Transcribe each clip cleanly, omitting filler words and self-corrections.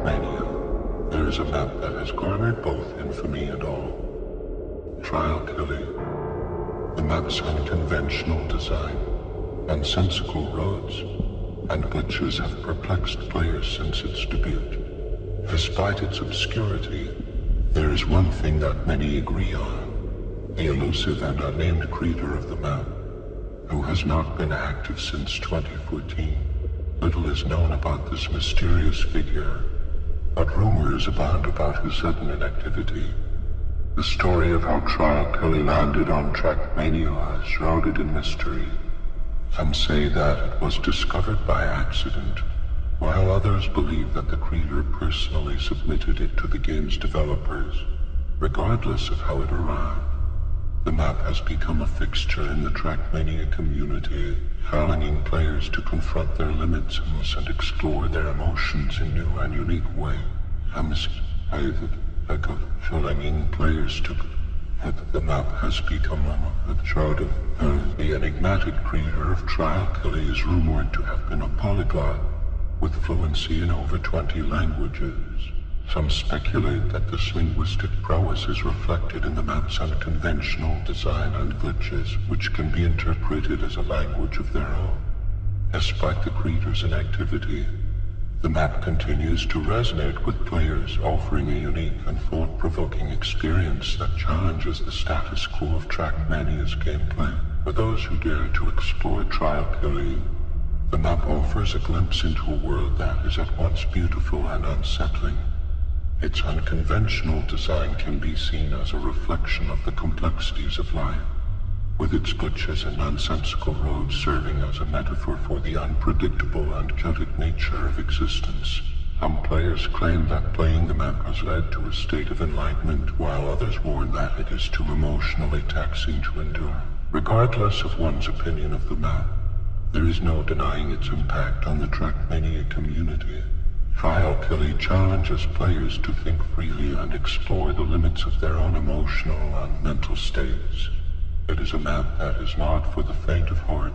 TrackMania, there is a map that has garnered both infamy and awe. Trial Killy. The map's unconventional design, nonsensical roads, and glitches have perplexed players since its debut. Despite its obscurity, there is one thing that many agree on: the elusive and unnamed creator of the map, who has not been active since 2014. Little is known about this mysterious figure, but rumors abound about his sudden inactivity. The story of how Trial Killy landed on TrackMania is shrouded in mystery. Some say that it was discovered by accident, while others believe that the creator personally submitted it to the game's developers. Regardless of how it arrived, the map has become a fixture in the TrackMania community, challenging players to confront their limits and explore their emotions in new and unique ways. Challenging players to the map has become a shroud of the enigmatic creator of Trial Killy is rumored to have been a polyglot, with fluency in over 20 languages. Some speculate that this linguistic prowess is reflected in the map's unconventional design and glitches, which can be interpreted as a language of their own. Despite the creator's inactivity, the map continues to resonate with players, offering a unique and thought-provoking experience that challenges the status quo of TrackMania's gameplay. For those who dare to explore Trial Killy, the map offers a glimpse into a world that is at once beautiful and unsettling. Its unconventional design can be seen as a reflection of the complexities of life, with its glitches and nonsensical roads serving as a metaphor for the unpredictable and chaotic nature of existence. Some players claim that playing the map has led to a state of enlightenment, while others warn that it is too emotionally taxing to endure. Regardless of one's opinion of the map, there is no denying its impact on the TrackMania community. Trial Killy challenges players to think freely and explore the limits of their own emotional and mental states. It is a map that is not for the faint of heart,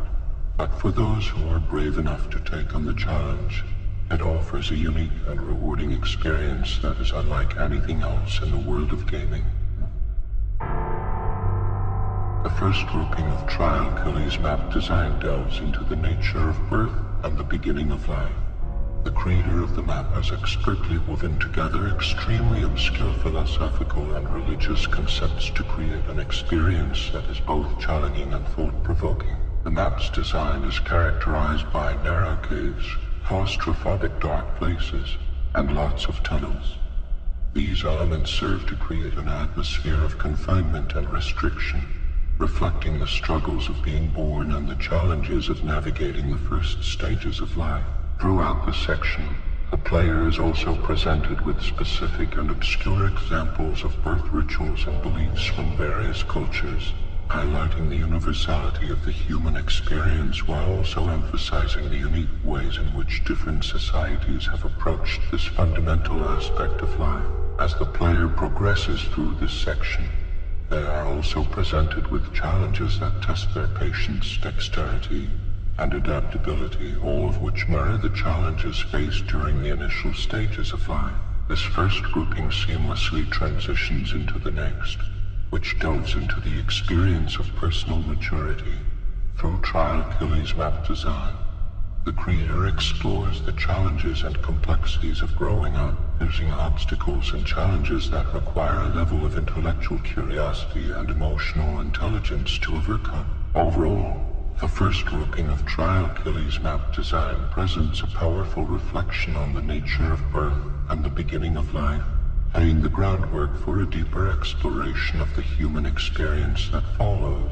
but for those who are brave enough to take on the challenge. It offers a unique and rewarding experience that is unlike anything else in the world of gaming. The first grouping of Trial Killy's map design delves into the nature of birth and the beginning of life. The creator of the map has expertly woven together extremely obscure philosophical and religious concepts to create an experience that is both challenging and thought-provoking. The map's design is characterized by narrow caves, claustrophobic dark places, and lots of tunnels. These elements serve to create an atmosphere of confinement and restriction, reflecting the struggles of being born and the challenges of navigating the first stages of life. Throughout the section, the player is also presented with specific and obscure examples of birth rituals and beliefs from various cultures, highlighting the universality of the human experience while also emphasizing the unique ways in which different societies have approached this fundamental aspect of life. As the player progresses through this section, they are also presented with challenges that test their patience, dexterity, and adaptability, all of which mirror the challenges faced during the initial stages of life. This first grouping seamlessly transitions into the next, which delves into the experience of personal maturity. Through Trial Killy's map design, the creator explores the challenges and complexities of growing up, using obstacles and challenges that require a level of intellectual curiosity and emotional intelligence to overcome. Overall, the first grouping of Trial Killy's map design presents a powerful reflection on the nature of birth and the beginning of life, laying the groundwork for a deeper exploration of the human experience that follows.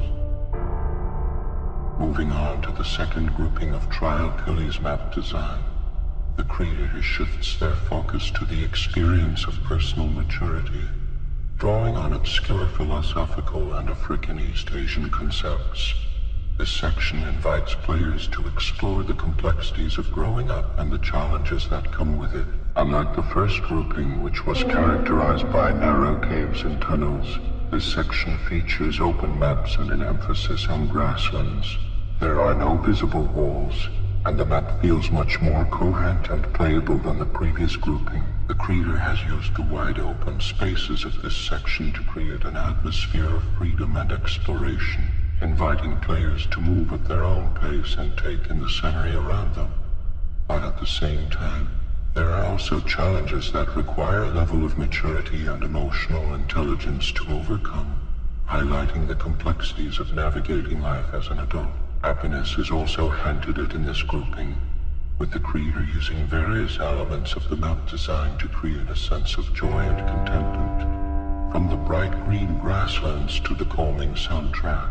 Moving on to the second grouping of Trial Killy's map design, the creator shifts their focus to the experience of personal maturity, drawing on obscure philosophical and African East Asian concepts. This section invites players to explore the complexities of growing up and the challenges that come with it. Unlike the first grouping, which was characterized by narrow caves and tunnels, this section features open maps and an emphasis on grasslands. There are no visible walls, and the map feels much more coherent and playable than the previous grouping. The creator has used the wide open spaces of this section to create an atmosphere of freedom and exploration, inviting players to move at their own pace and take in the scenery around them. But at the same time, there are also challenges that require a level of maturity and emotional intelligence to overcome, highlighting the complexities of navigating life as an adult. Happiness is also hinted at in this grouping, with the creator using various elements of the map design to create a sense of joy and contentment. From the bright green grasslands to the calming soundtrack,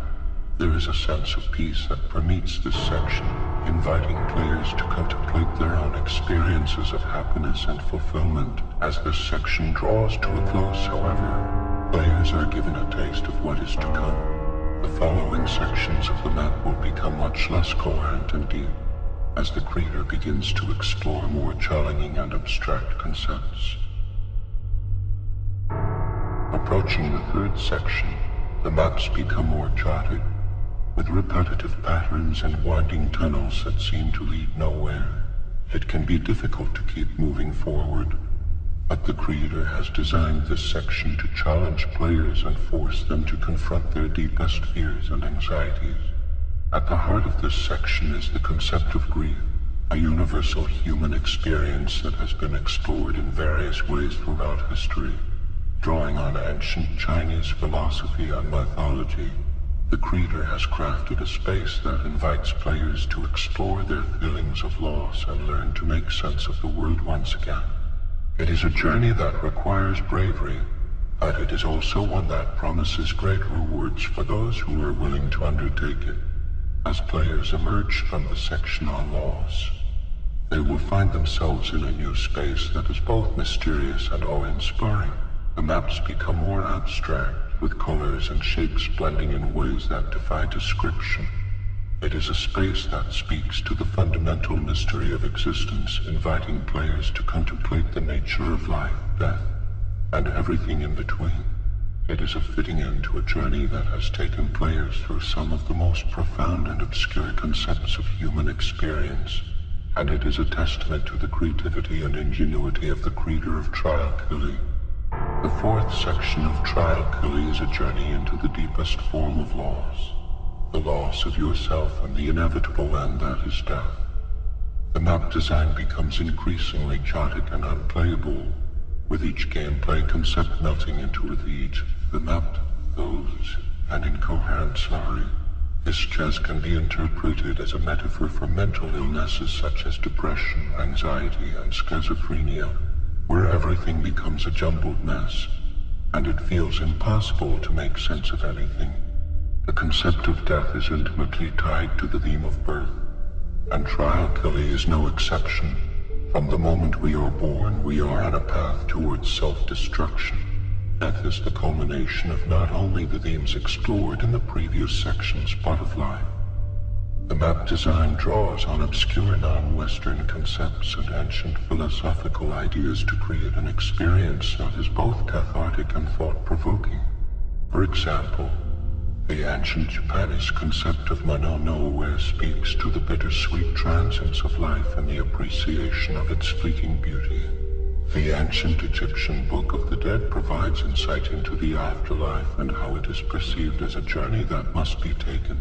there is a sense of peace that permeates this section, inviting players to contemplate their own experiences of happiness and fulfillment. As this section draws to a close, however, players are given a taste of what is to come. The following sections of the map will become much less coherent and deep, as the creator begins to explore more challenging and abstract concepts. Approaching the third section, the maps become more charted, with repetitive patterns and winding tunnels that seem to lead nowhere. It can be difficult to keep moving forward, but the creator has designed this section to challenge players and force them to confront their deepest fears and anxieties. At the heart of this section is the concept of grief, a universal human experience that has been explored in various ways throughout history. Drawing on ancient Chinese philosophy and mythology, the creator has crafted a space that invites players to explore their feelings of loss and learn to make sense of the world once again. It is a journey that requires bravery, but it is also one that promises great rewards for those who are willing to undertake it. As players emerge from the section on loss, they will find themselves in a new space that is both mysterious and awe-inspiring. The maps become more abstract, with colors and shapes blending in ways that defy description. It is a space that speaks to the fundamental mystery of existence, inviting players to contemplate the nature of life, death, and everything in between. It is a fitting end to a journey that has taken players through some of the most profound and obscure concepts of human experience, and it is a testament to the creativity and ingenuity of the creator of Killy. The fourth section of Killy is a journey into the deepest form of loss, the loss of yourself and the inevitable end that is death. The map design becomes increasingly chaotic and unplayable, with each gameplay concept melting into the map, those, and incoherent summary. This chess can be interpreted as a metaphor for mental illnesses such as depression, anxiety, and schizophrenia, where everything becomes a jumbled mess, and it feels impossible to make sense of anything. The concept of death is intimately tied to the theme of birth, and Killy is no exception. From the moment we are born, we are on a path towards self-destruction. Death is the culmination of not only the themes explored in the previous sections, but of life. The map design draws on obscure non-Western concepts and ancient philosophical ideas to create an experience that is both cathartic and thought-provoking. For example, the ancient Japanese concept of gn녕անգန့ speaks to the bittersweet transience of life and the appreciation of its fleeting beauty. The ancient Egyptian Book of the Dead provides insight into the afterlife and how it is perceived as a journey that must be taken.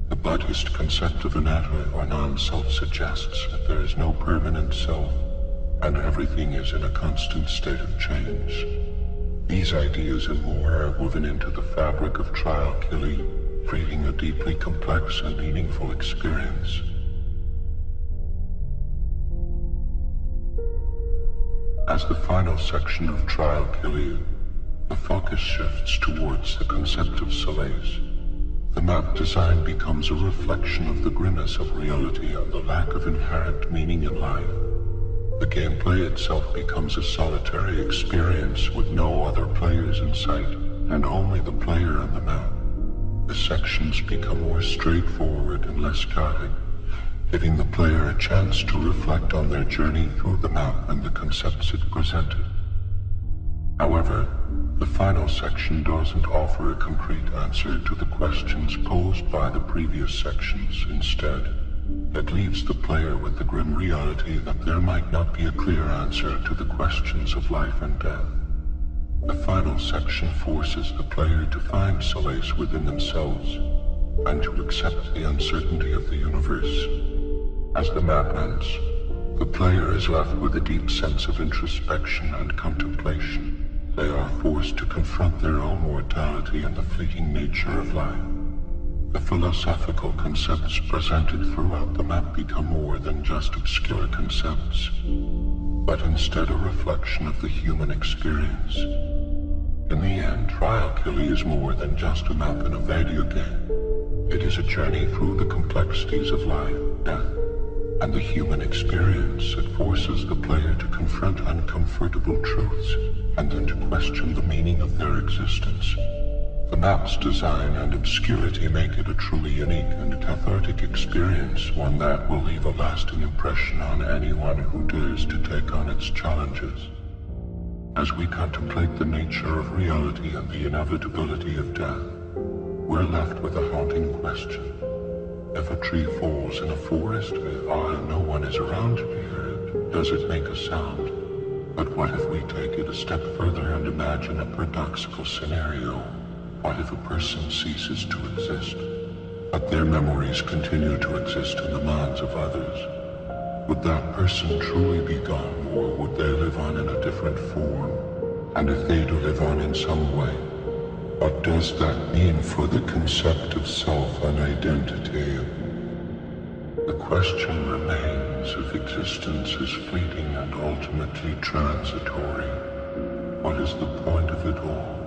The Buddhist concept of anatta or non-self suggests that there is no permanent self, and everything is in a constant state of change. These ideas and more are woven into the fabric of Killy, creating a deeply complex and meaningful experience. As the final section of Killy, the focus shifts towards the concept of solace. The map design becomes a reflection of the grimness of reality and the lack of inherent meaning in life. The gameplay itself becomes a solitary experience with no other players in sight, and only the player and the map. The sections become more straightforward and less chaotic, giving the player a chance to reflect on their journey through the map and the concepts it presented. However, the final section doesn't offer a concrete answer to the questions posed by the previous sections. Instead, it leaves the player with the grim reality that there might not be a clear answer to the questions of life and death. The final section forces the player to find solace within themselves and to accept the uncertainty of the universe. As the map ends, the player is left with a deep sense of introspection and contemplation. They are forced to confront their own mortality and the fleeting nature of life. The philosophical concepts presented throughout the map become more than just obscure concepts, but instead a reflection of the human experience. In the end, Trial Killy is more than just a map in a video game. It is a journey through the complexities of life, death, and the human experience. It forces the player to confront uncomfortable truths and then to question the meaning of their existence. The map's design and obscurity make it a truly unique and cathartic experience, one that will leave a lasting impression on anyone who dares to take on its challenges. As we contemplate the nature of reality and the inevitability of death, we're left with a haunting question. If a tree falls in a forest and no one is around to hear it, does it make a sound? But what if we take it a step further and imagine a paradoxical scenario? What if a person ceases to exist, but their memories continue to exist in the minds of others? Would that person truly be gone, or would they live on in a different form? And if they do live on in some way, what does that mean for the concept of self and identity? The question remains if existence is fleeting and ultimately transitory. What is the point of it all?